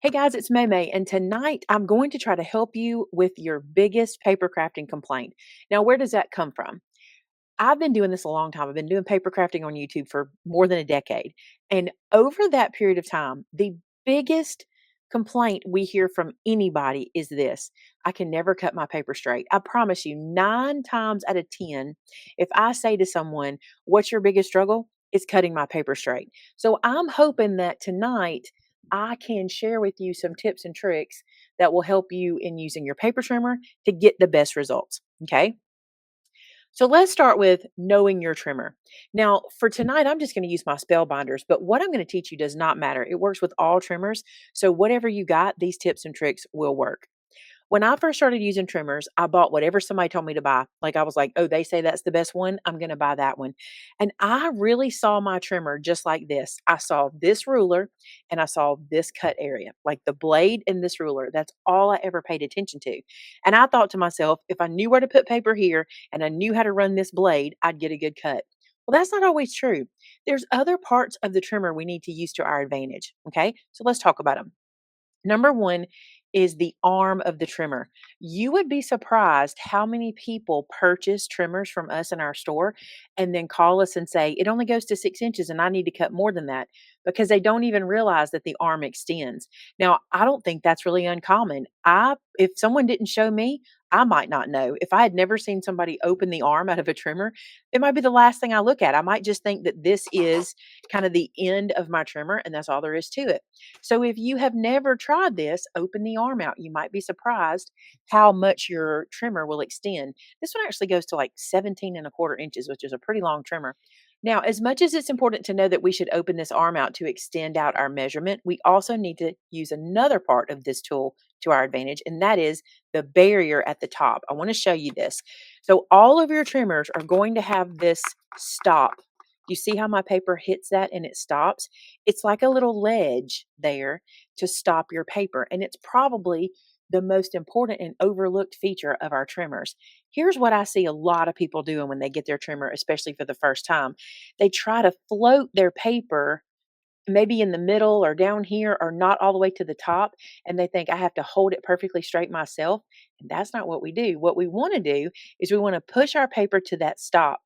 Hey guys, it's Maymay, and tonight I'm going to try to help you with your biggest paper crafting complaint. Now, where does that come from? I've been doing this a long time. I've been doing paper crafting on YouTube for more than a decade. And over that period of time, the biggest complaint we hear from anybody is this: I can never cut my paper straight. I promise you, 9 times out of 10, if I say to someone, "What's your biggest struggle?" It's cutting my paper straight. So I'm hoping that tonight I can share with you some tips and tricks that will help you in using your paper trimmer to get the best results. Okay. So let's start with knowing your trimmer. Now, for tonight, I'm just going to use my spell binders, but what I'm going to teach you does not matter. It works with all trimmers. So, whatever you got, these tips and tricks will work. When I first started using trimmers, I bought whatever somebody told me to buy. Like I was like, oh, they say that's the best one. I'm going to buy that one. And I really saw my trimmer just like this. I saw this ruler and I saw this cut area, like the blade and this ruler. That's all I ever paid attention to. And I thought to myself, if I knew where to put paper here and I knew how to run this blade, I'd get a good cut. Well, that's not always true. There's other parts of the trimmer we need to use to our advantage. Okay. So let's talk about them. Number one is the arm of the trimmer. You would be surprised how many people purchase trimmers from us in our store and then call us and say, it only goes to 6 inches and I need to cut more than that because they don't even realize that the arm extends. Now, I don't think that's really uncommon. If someone didn't show me, I might not know. If I had never seen somebody open the arm out of a trimmer, it might be the last thing I look at. I might just think that this is kind of the end of my trimmer and that's all there is to it. So if you have never tried this, open the arm out. You might be surprised how much your trimmer will extend. This one actually goes to like 17 1/4 inches, which is a pretty long trimmer. Now, as much as it's important to know that we should open this arm out to extend out our measurement, we also need to use another part of this tool to our advantage, and that is the barrier at the top. I want to show you this. So all of your trimmers are going to have this stop. You see how my paper hits that and it stops? It's like a little ledge there to stop your paper. And it's probably the most important and overlooked feature of our trimmers. Here's what I see a lot of people doing when they get their trimmer, especially for the first time. They try to float their paper maybe in the middle or down here or not all the way to the top. And they think I have to hold it perfectly straight myself. And that's not what we do. What we want to do is we want to push our paper to that stop.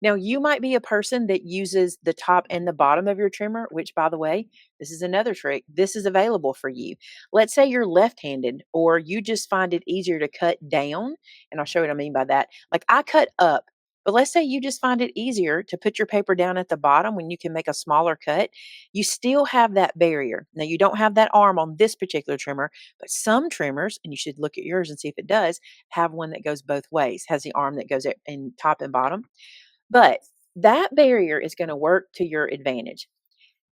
Now, you might be a person that uses the top and the bottom of your trimmer, which, by the way, this is another trick. This is available for you. Let's say you're left handed or you just find it easier to cut down. And I'll show you what I mean by that. Like I cut up. But let's say you just find it easier to put your paper down at the bottom when you can make a smaller cut. You still have that barrier. Now, you don't have that arm on this particular trimmer, but some trimmers, and you should look at yours and see if it does, have one that goes both ways, has the arm that goes in top and bottom. But that barrier is going to work to your advantage.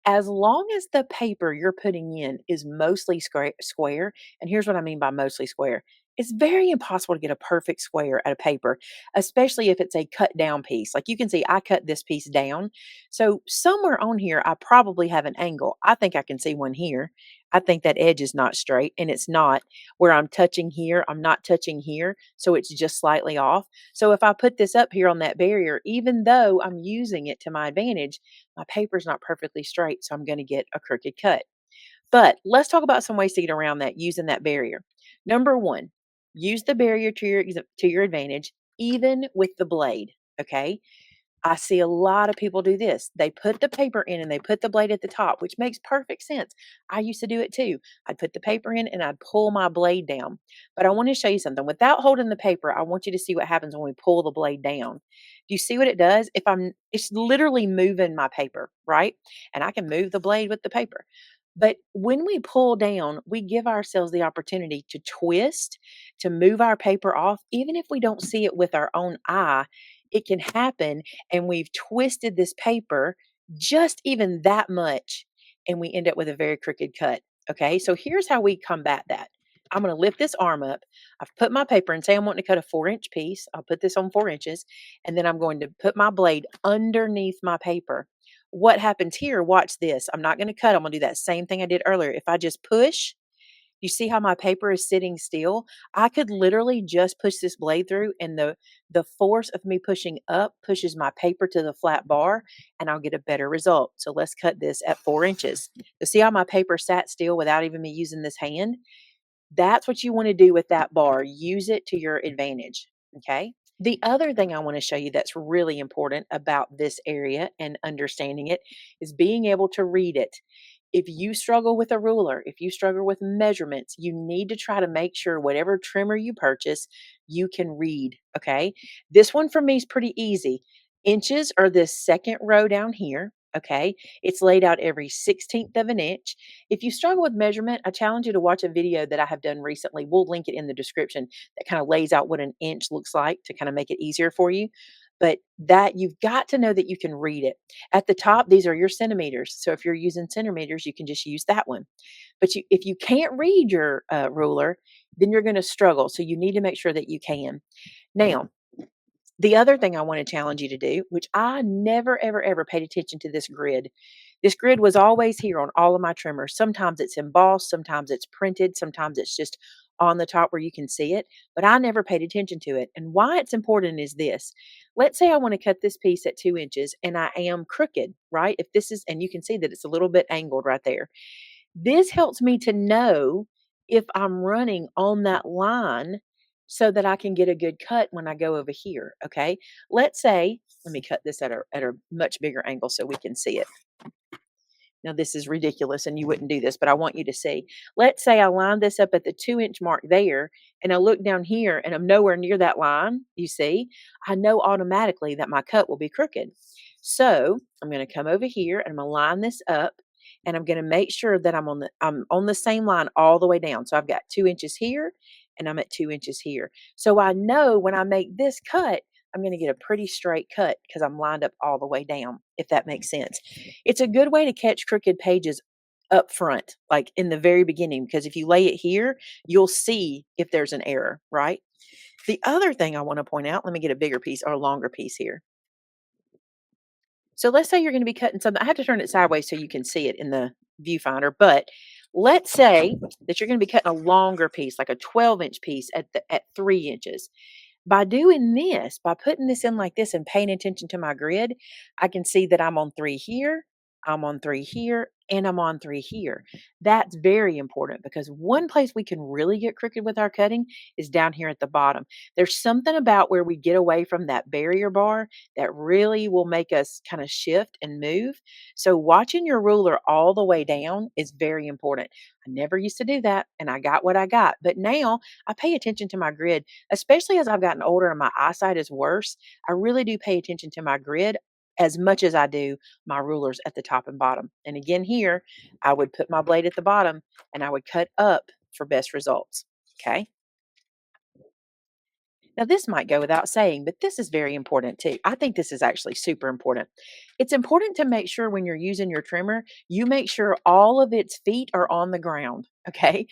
As long as the paper you're putting in is mostly square, and here's what I mean by mostly square. It's very impossible to get a perfect square out of paper, especially if it's a cut down piece. Like you can see, I cut this piece down. So somewhere on here, I probably have an angle. I think I can see one here. I think that edge is not straight and it's not where I'm touching here. I'm not touching here. So it's just slightly off. So if I put this up here on that barrier, even though I'm using it to my advantage, my paper's not perfectly straight, so I'm going to get a crooked cut. But let's talk about some ways to get around that using that barrier. Number one, use the barrier to your advantage, even with the blade. Okay. I see a lot of people do this. They put the paper in and they put the blade at the top, which makes perfect sense. I used to do it too. I'd put the paper in and I'd pull my blade down. But I want to show you something. Without holding the paper, I want you to see what happens when we pull the blade down. Do you see what it does? It's literally moving my paper, right? And I can move the blade with the paper. But when we pull down, we give ourselves the opportunity to twist, to move our paper off, even if we don't see it with our own eye. It can happen, and we've twisted this paper just even that much, and we end up with a very crooked cut. Okay, so here's how we combat that. I'm going to lift this arm up. I've put my paper and say I'm wanting to cut a 4 inch piece. I'll put this on 4 inches, and then I'm going to put my blade underneath my paper. What happens here? Watch this. I'm not going to cut. I'm going to do that same thing I did earlier. If I just push, You see how my paper is sitting still? I could literally just push this blade through, and the force of me pushing up pushes my paper to the flat bar, and I'll get a better result. So let's cut this at 4 inches. You see how my paper sat still without even me using this hand? That's what you want to do with that bar. Use it to your advantage. Okay. The other thing I want to show you that's really important about this area and understanding it is being able to read it. If you struggle with a ruler, if you struggle with measurements, you need to try to make sure whatever trimmer you purchase, you can read. Okay. This one for me is pretty easy. Inches are this second row down here. Okay. It's laid out every 16th of an inch. If you struggle with measurement, I challenge you to watch a video that I have done recently. We'll link it in the description that kind of lays out what an inch looks like to kind of make it easier for you. But that you've got to know that you can read it. At the top, these are your centimeters. So if you're using centimeters, you can just use that one. But if you can't read your ruler, then you're going to struggle. So you need to make sure that you can. Now, the other thing I want to challenge you to do, which I never, ever, ever paid attention to this grid. This grid was always here on all of my trimmers. Sometimes it's embossed, sometimes it's printed, sometimes it's just on the top where you can see it, but I never paid attention to it. And why it's important is this. Let's say I want to cut this piece at 2 inches and I am crooked, right? If this is, and you can see that it's a little bit angled right there. This helps me to know if I'm running on that line so that I can get a good cut when I go over here. Okay. Let's say, let me cut this at a much bigger angle so we can see it. Now, this is ridiculous and you wouldn't do this, but I want you to see. Let's say I line this up at the 2 inch mark there, and I look down here and I'm nowhere near that line. You see, I know automatically that my cut will be crooked. So I'm going to come over here and I'm going to line this up, and I'm going to make sure that I'm on the same line all the way down. So I've got 2 inches here and I'm at 2 inches here. So I know when I make this cut, I'm going to get a pretty straight cut because I'm lined up all the way down, if that makes sense. It's a good way to catch crooked pages up front, like in the very beginning, because if you lay it here, you'll see if there's an error, right? The other thing I want to point out, let me get a bigger piece or a longer piece here. So let's say you're going to be cutting something. I have to turn it sideways so you can see it in the viewfinder, but let's say that you're going to be cutting a longer piece, like a 12-inch piece at 3 inches. By doing this, by putting this in like this and paying attention to my grid, I can see that I'm on 3 here, I'm on 3 here, and I'm on 3 here. That's very important because one place we can really get crooked with our cutting is down here at the bottom. There's something about where we get away from that barrier bar that really will make us kind of shift and move. So watching your ruler all the way down is very important. I never used to do that and I got what I got, but now I pay attention to my grid, especially as I've gotten older and my eyesight is worse. I really do pay attention to my grid as much as I do my rulers at the top and bottom. And again, here, I would put my blade at the bottom and I would cut up for best results. Okay. Now, this might go without saying, but this is very important too. I think this is actually super important. It's important to make sure when you're using your trimmer, you make sure all of its feet are on the ground. Okay.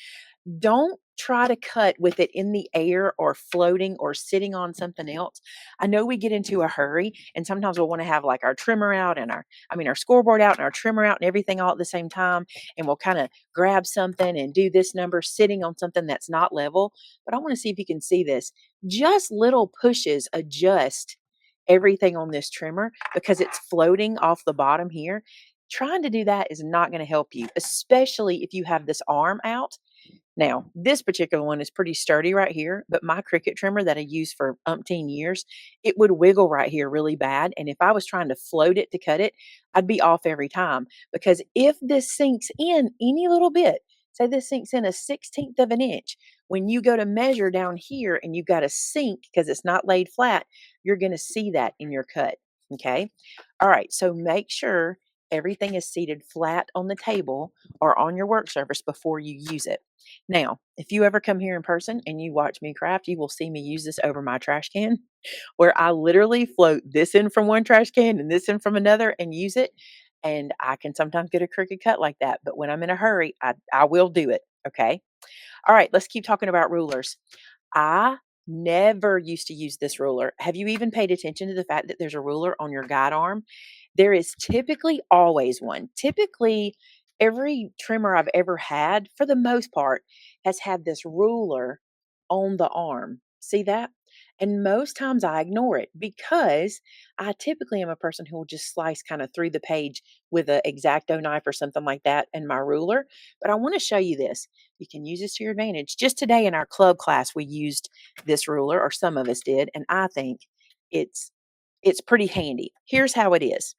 Don't try to cut with it in the air or floating or sitting on something else. I know we get into a hurry and sometimes we'll want to have like our trimmer out and our scoreboard out and our trimmer out and everything all at the same time. And we'll kind of grab something and do this number sitting on something that's not level. But I want to see if you can see this. Just little pushes adjust everything on this trimmer because it's floating off the bottom here. Trying to do that is not going to help you, especially if you have this arm out. Now, this particular one is pretty sturdy right here, but my Cricut trimmer that I used for umpteen years, it would wiggle right here really bad. And if I was trying to float it to cut it, I'd be off every time. Because if this sinks in any little bit, say this sinks in a 16th of an inch, when you go to measure down here and you've got a sink because it's not laid flat, you're going to see that in your cut. Okay. All right. So make sure everything is seated flat on the table or on your work surface before you use it. Now, if you ever come here in person and you watch me craft, you will see me use this over my trash can where I literally float this in from one trash can and this in from another and use it. And I can sometimes get a crooked cut like that. But when I'm in a hurry, I will do it. Okay. All right. Let's keep talking about rulers. I never used to use this ruler. Have you even paid attention to the fact that there's a ruler on your guide arm? There is typically always one. Typically, every trimmer I've ever had, for the most part, has had this ruler on the arm. See that? And most times I ignore it because I typically am a person who will just slice kind of through the page with an X-Acto knife or something like that and my ruler. But I want to show you this. You can use this to your advantage. Just today in our club class, we used this ruler, or some of us did, and I think it's it's pretty handy. Here's how it is.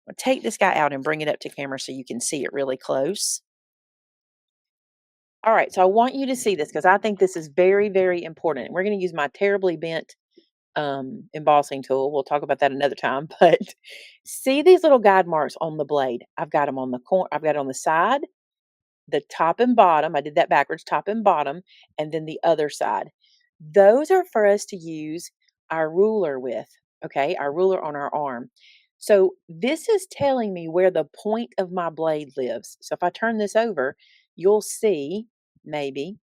I'll take this guy out and bring it up to camera so you can see it really close. All right, so I want you to see this because I think this is very, very important. We're going to use my terribly bent embossing tool. We'll talk about that another time. But see these little guide marks on the blade? I've got them on the corner. I've got it on the side, the top and bottom. I did that backwards, top and bottom, and then the other side. Those are for us to use our ruler with, okay? Our ruler on our arm. So this is telling me where the point of my blade lives. So if I turn this over, you'll see maybe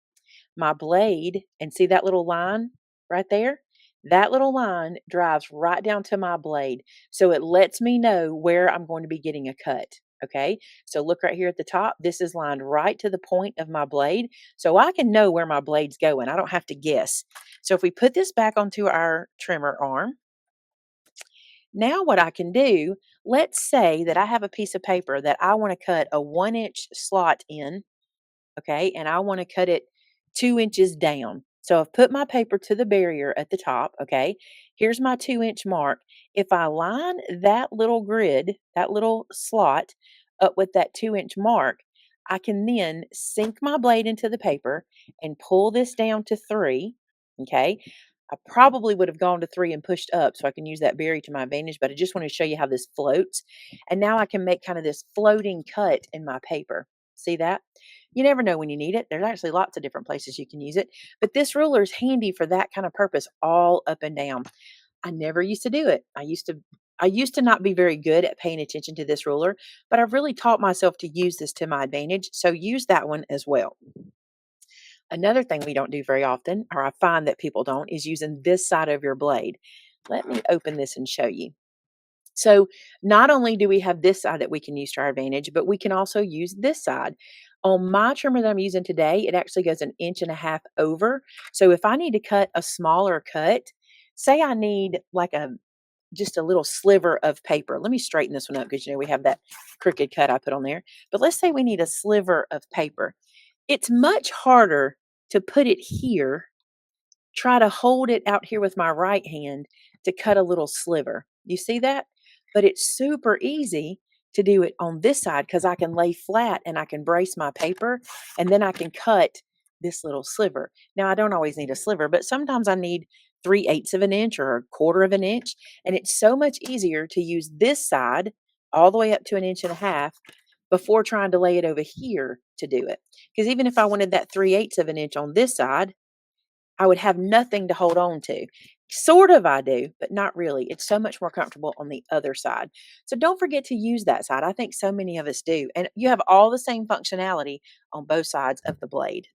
my blade, and see that little line right there? That little line drives right down to my blade. So it lets me know where I'm going to be getting a cut. Okay. So look right here at the top. This is lined right to the point of my blade. So I can know where my blade's going. I don't have to guess. So if we put this back onto our trimmer arm, now what I can do, let's say that I have a piece of paper that I want to cut a 1-inch slot in. Okay, and I want to cut it 2 inches down. So I've put my paper to the barrier at the top. Okay, here's my 2-inch mark. If I line that little grid, that little slot up with that 2-inch mark, I can then sink my blade into the paper and pull this down to 3. Okay, I probably would have gone to 3 and pushed up so I can use that berry to my advantage, but I just want to show you how this floats. And now I can make kind of this floating cut in my paper. See that? You never know when you need it. There's actually lots of different places you can use it, but this ruler is handy for that kind of purpose, all up and down. I never used to do it. I used to not be very good at paying attention to this ruler, but I've really taught myself to use this to my advantage. So use that one as well. Another thing we don't do very often, or I find that people don't, is using this side of your blade. Let me open this and show you. So not only do we have this side that we can use to our advantage, but we can also use this side. On my trimmer that I'm using today, it actually goes 1.5 inches over. So if I need to cut a smaller cut, say I need like just a little sliver of paper. Let me straighten this one up because we have that crooked cut I put on there. But let's say we need a sliver of paper. It's much harder to put it here, try to hold it out here with my right hand to cut a little sliver. You see that? But it's super easy to do it on this side because I can lay flat and I can brace my paper and then I can cut this little sliver. Now, I don't always need a sliver, but sometimes I need 3/8 of an inch or 1/4 of an inch. And it's so much easier to use this side all the way up to 1.5 inches before trying to lay it over here to do it. Because even if I wanted that 3/8 of an inch on this side, I would have nothing to hold on to. Sort of I do, but not really. It's so much more comfortable on the other side. So don't forget to use that side. I think so many of us do. And you have all the same functionality on both sides of the blade.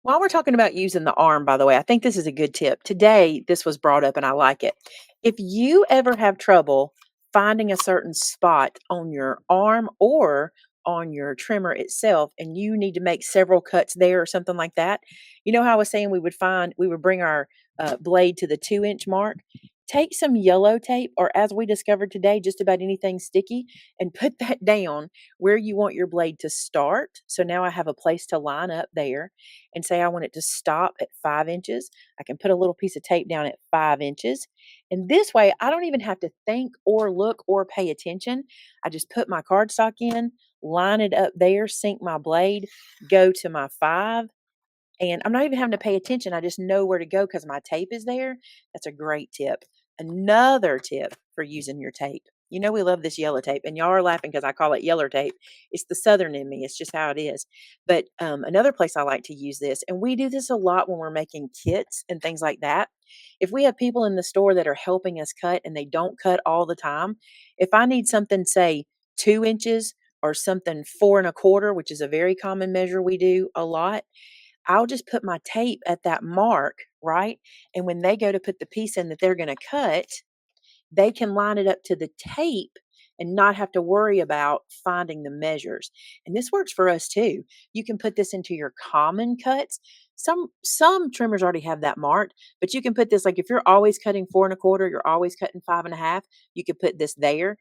While we're talking about using the arm, by the way, I think this is a good tip. Today, this was brought up and I like it. If you ever have trouble finding a certain spot on your arm or on your trimmer itself, and you need to make several cuts there or something like that, you know how I was saying we would bring our blade to the 2-inch mark? Take some yellow tape, or as we discovered today, just about anything sticky, and put that down where you want your blade to start. So now I have a place to line up there and say I want it to stop at 5 inches. I can put a little piece of tape down at 5 inches. And this way, I don't even have to think or look or pay attention. I just put my cardstock in, line it up there, sink my blade, go to my 5, and I'm not even having to pay attention. I just know where to go because my tape is there. That's a great tip. Another tip for using your tape. We love this yellow tape, and y'all are laughing because I call it yeller tape. It's the southern in me. It's just how it is. But another place I like to use this, and we do this a lot when we're making kits and things like that. If we have people in the store that are helping us cut and they don't cut all the time, if I need something, say 2 inches or something 4 1/4, which is a very common measure we do a lot, I'll just put my tape at that mark, right? And when they go to put the piece in that they're going to cut, they can line it up to the tape and not have to worry about finding the measures. And this works for us too. You can put this into your common cuts. Some trimmers already have that marked, but you can put this, like if you're always cutting 4 1/4, you're always cutting 5 1/2, you could put this there.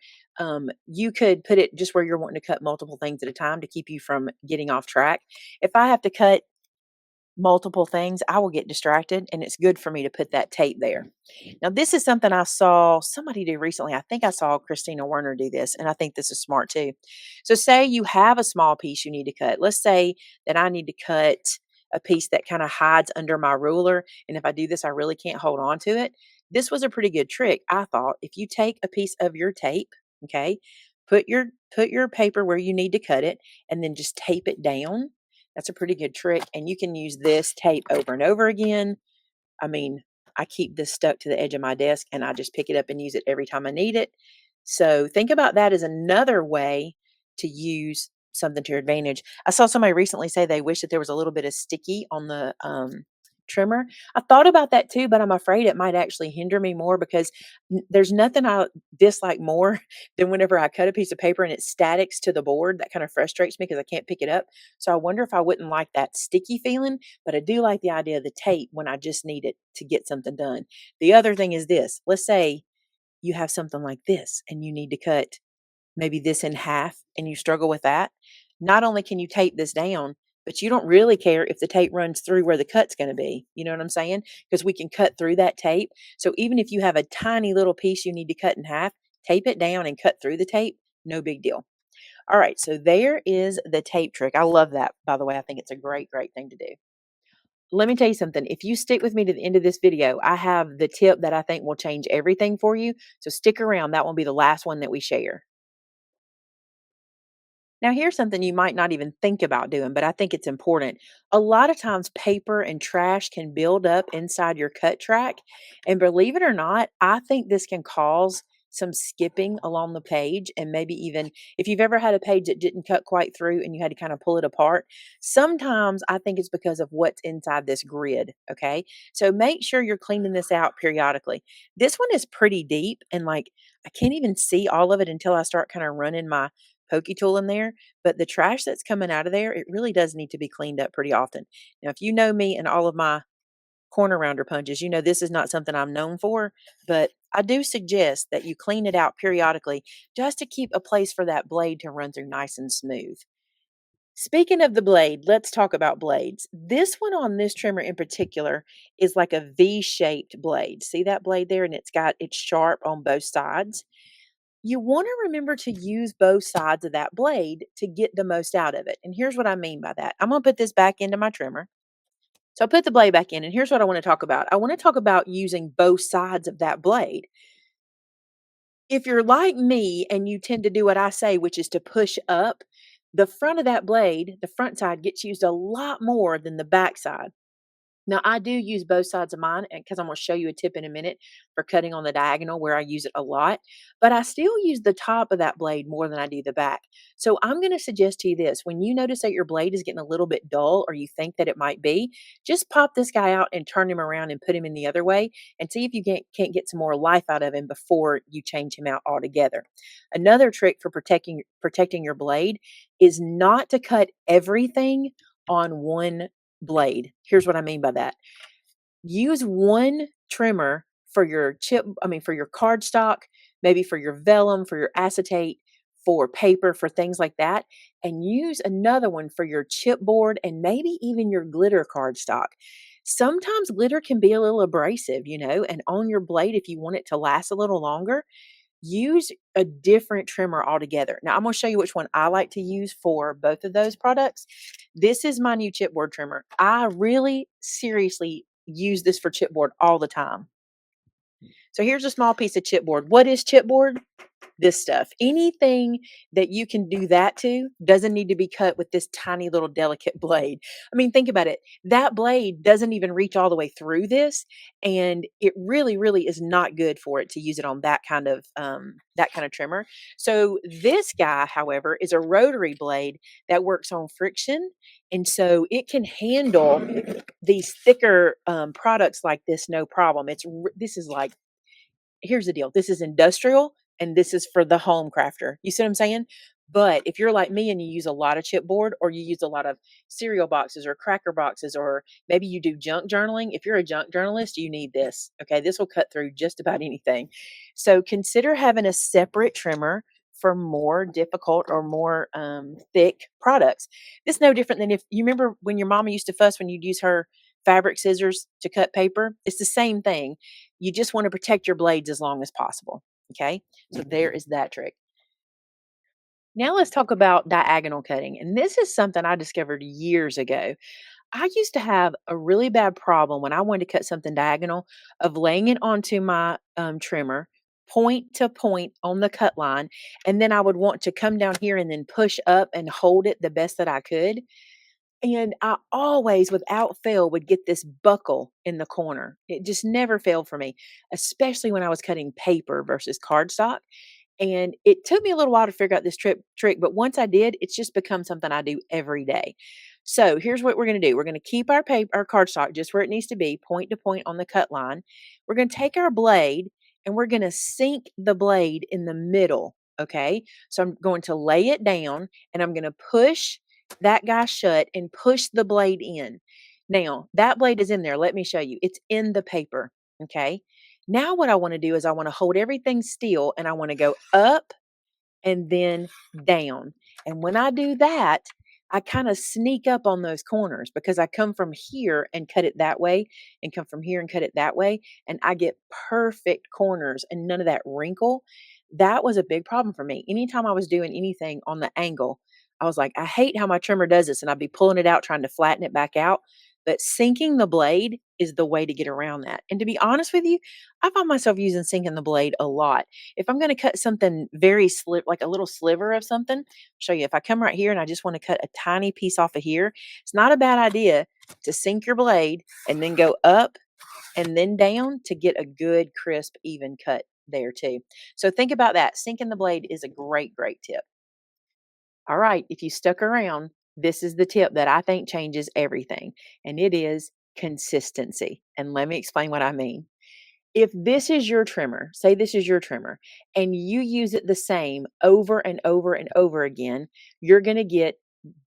You could put it just where you're wanting to cut multiple things at a time to keep you from getting off track. If I have to cut multiple things, I will get distracted, and it's good for me to put that tape there. Now, this is something I saw somebody do recently. I think I saw Christina Werner do this, and I think this is smart too. So, say you have a small piece you need to cut. Let's say that I need to cut a piece that kind of hides under my ruler, and if I do this, I really can't hold on to it. This was a pretty good trick, I thought. If you take a piece of your tape, okay, put your put your paper where you need to cut it, and then just tape it down. That's a pretty good trick, and you can use this tape over and over again. I mean, I keep this stuck to the edge of my desk, and I just pick it up and use it every time I need it. So think about that as another way to use something to your advantage. I saw somebody recently say they wish that there was a little bit of sticky on the trimmer. I thought about that too, but I'm afraid it might actually hinder me more because there's nothing I dislike more than whenever I cut a piece of paper and it statics to the board. That kind of frustrates me because I can't pick it up. So I wonder if I wouldn't like that sticky feeling, but I do like the idea of the tape when I just need it to get something done. The other thing is this. Let's say you have something like this and you need to cut maybe this in half and you struggle with that. Not only can you tape this down, but you don't really care if the tape runs through where the cut's going to be. You know what I'm saying? Because we can cut through that tape. So even if you have a tiny little piece you need to cut in half, tape it down and cut through the tape. No big deal. All right. So there is the tape trick. I love that, by the way. I think it's a great, great thing to do. Let me tell you something. If you stick with me to the end of this video, I have the tip that I think will change everything for you. So stick around. That will be the last one that we share. Now, here's something you might not even think about doing, but I think it's important. A lot of times, paper and trash can build up inside your cut track. And believe it or not, I think this can cause some skipping along the page. And maybe even if you've ever had a page that didn't cut quite through and you had to kind of pull it apart, sometimes I think it's because of what's inside this grid. Okay. So make sure you're cleaning this out periodically. This one is pretty deep and like I can't even see all of it until I start kind of running my pokey tool in there, but the trash that's coming out of there, it really does need to be cleaned up pretty often. Now, if you know me and all of my corner rounder punches, you know this is not something I'm known for, but I do suggest that you clean it out periodically just to keep a place for that blade to run through nice and smooth. Speaking of the blade, let's talk about blades. This one on this trimmer in particular is like a V-shaped blade. See that blade there? And it's sharp on both sides. You want to remember to use both sides of that blade to get the most out of it. And here's what I mean by that. I'm going to put this back into my trimmer. So I put the blade back in, and here's what I want to talk about. I want to talk about using both sides of that blade. If you're like me and you tend to do what I say, which is to push up, the front of that blade, the front side gets used a lot more than the back side. Now, I do use both sides of mine because I'm going to show you a tip in a minute for cutting on the diagonal where I use it a lot, but I still use the top of that blade more than I do the back. So I'm going to suggest to you this. When you notice that your blade is getting a little bit dull or you think that it might be, just pop this guy out and turn him around and put him in the other way and see if you can't get some more life out of him before you change him out altogether. Another trick for protecting your blade is not to cut everything on one blade. Here's what I mean by that. Use one trimmer for your for your cardstock, maybe for your vellum, for your acetate, for paper, for things like that, and use another one for your chipboard and maybe even your glitter cardstock. Sometimes glitter can be a little abrasive, and on your blade, if you want it to last a little longer, use a different trimmer altogether. Now, I'm going to show you which one I like to use for both of those products. This is my new chipboard trimmer. I really seriously use this for chipboard all the time. So here's a small piece of chipboard. What is chipboard? This stuff. Anything that you can do that to doesn't need to be cut with this tiny little delicate blade. I mean, think about it. That blade doesn't even reach all the way through this, and it really, really is not good for it to use it on that kind of trimmer. So this guy, however, is a rotary blade that works on friction, and so it can handle these thicker products like this no problem. This is like, here's the deal. This is industrial. and this is for the home crafter. You see what I'm saying? But if you're like me and you use a lot of chipboard or you use a lot of cereal boxes or cracker boxes, or maybe you do junk journaling, if you're a junk journalist, you need this. Okay. This will cut through just about anything. So consider having a separate trimmer for more difficult or more thick products. This is no different than if you remember when your mama used to fuss when you'd use her fabric scissors to cut paper. It's the same thing. You just want to protect your blades as long as possible. Okay. So there is that trick. Now let's talk about diagonal cutting. And this is something I discovered years ago. I used to have a really bad problem when I wanted to cut something diagonal of laying it onto my trimmer, point to point on the cut line. And then I would want to come down here and then push up and hold it the best that I could. And I always, without fail, would get this buckle in the corner. It just never failed for me, especially when I was cutting paper versus cardstock. And it took me a little while to figure out this trick, but once I did, it's just become something I do every day. So here's what we're going to do. We're going to keep our paper, our cardstock just where it needs to be, point to point on the cut line. We're going to take our blade and we're going to sink the blade in the middle. Okay. So I'm going to lay it down and I'm going to push that guy shut and push the blade in. Now that blade is in there. Let me show you. It's in the paper. Okay. Now what I wanna do is I wanna hold everything still and I wanna go up and then down. And when I do that, I kind of sneak up on those corners because I come from here and cut it that way and come from here and cut it that way. And I get perfect corners and none of that wrinkle. That was a big problem for me. Anytime I was doing anything on the angle, I was like, I hate how my trimmer does this. And I'd be pulling it out, trying to flatten it back out. But sinking the blade is the way to get around that. And to be honest with you, I find myself using sinking the blade a lot. If I'm going to cut something very like a little sliver of something, show you if I come right here and I just want to cut a tiny piece off of here, it's not a bad idea to sink your blade and then go up and then down to get a good, crisp, even cut there too. So think about that. Sinking the blade is a great, great tip. All right, if you stuck around, this is the tip that I think changes everything, and it is consistency. And let me explain what I mean. If this is your trimmer, say this is your trimmer, and you use it the same over and over and over again, you're going to get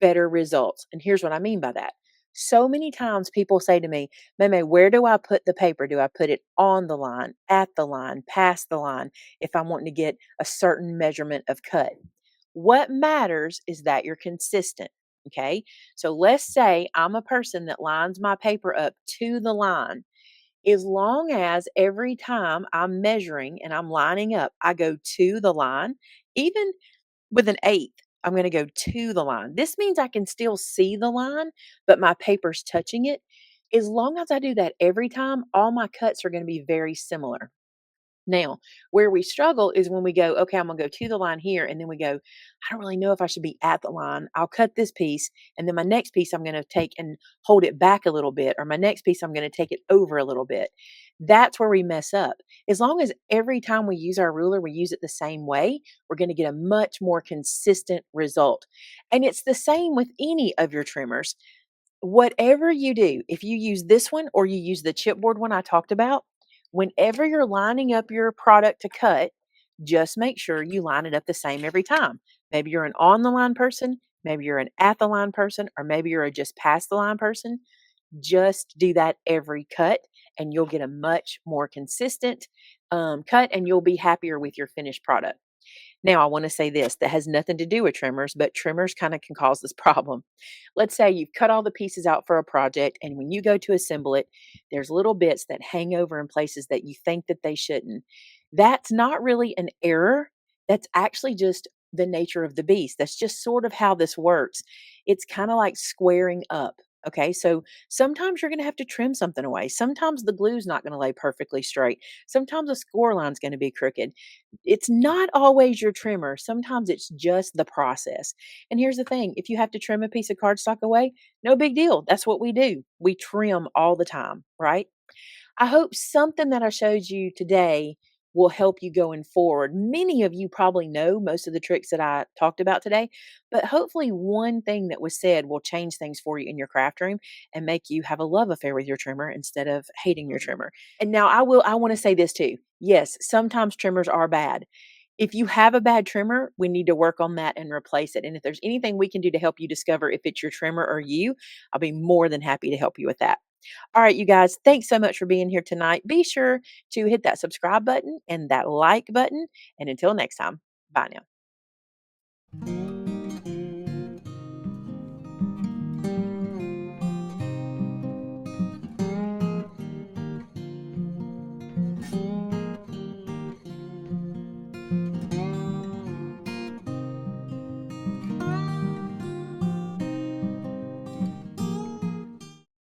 better results. And here's what I mean by that. So many times people say to me, Maymay, where do I put the paper? Do I put it on the line, at the line, past the line, if I'm wanting to get a certain measurement of cut? What matters is that you're consistent. Okay. So let's say I'm a person that lines my paper up to the line. As long as every time I'm measuring and I'm lining up, I go to the line, even with an eighth, I'm going to go to the line. This means I can still see the line, but my paper's touching it. As long as I do that every time, all my cuts are going to be very similar. Now, where we struggle is when we go, okay, I'm gonna go to the line here, and then we go, I don't really know if I should be at the line. I'll cut this piece, and then my next piece I'm gonna take and hold it back a little bit, or my next piece I'm gonna take it over a little bit. That's where we mess up. As long as every time we use our ruler, we use it the same way, we're gonna get a much more consistent result. And it's the same with any of your trimmers. Whatever you do, if you use this one or you use the chipboard one I talked about, whenever you're lining up your product to cut, just make sure you line it up the same every time. Maybe you're an on the line person, maybe you're an at the line person, or maybe you're a just past the line person. Just do that every cut, and you'll get a much more consistent cut, and you'll be happier with your finished product. Now, I want to say this that has nothing to do with trimmers, but trimmers kind of can cause this problem. Let's say you've cut all the pieces out for a project, and when you go to assemble it, there's little bits that hang over in places that you think that they shouldn't. That's not really an error. That's actually just the nature of the beast. That's just sort of how this works. It's kind of like squaring up. Okay, so sometimes you're going to have to trim something away. Sometimes the glue's not going to lay perfectly straight. Sometimes the score line's going to be crooked. It's not always your trimmer. Sometimes it's just the process. And here's the thing, if you have to trim a piece of cardstock away, no big deal. That's what we do. We trim all the time, right? I hope something that I showed you today will help you going forward. Many of you probably know most of the tricks that I talked about today, but hopefully one thing that was said will change things for you in your craft room and make you have a love affair with your trimmer instead of hating your trimmer. And now I want to say this too. Yes, sometimes trimmers are bad. If you have a bad trimmer, we need to work on that and replace it. And if there's anything we can do to help you discover if it's your trimmer or you, I'll be more than happy to help you with that. All right, you guys, thanks so much for being here tonight. Be sure to hit that subscribe button and that like button. And until next time, bye now.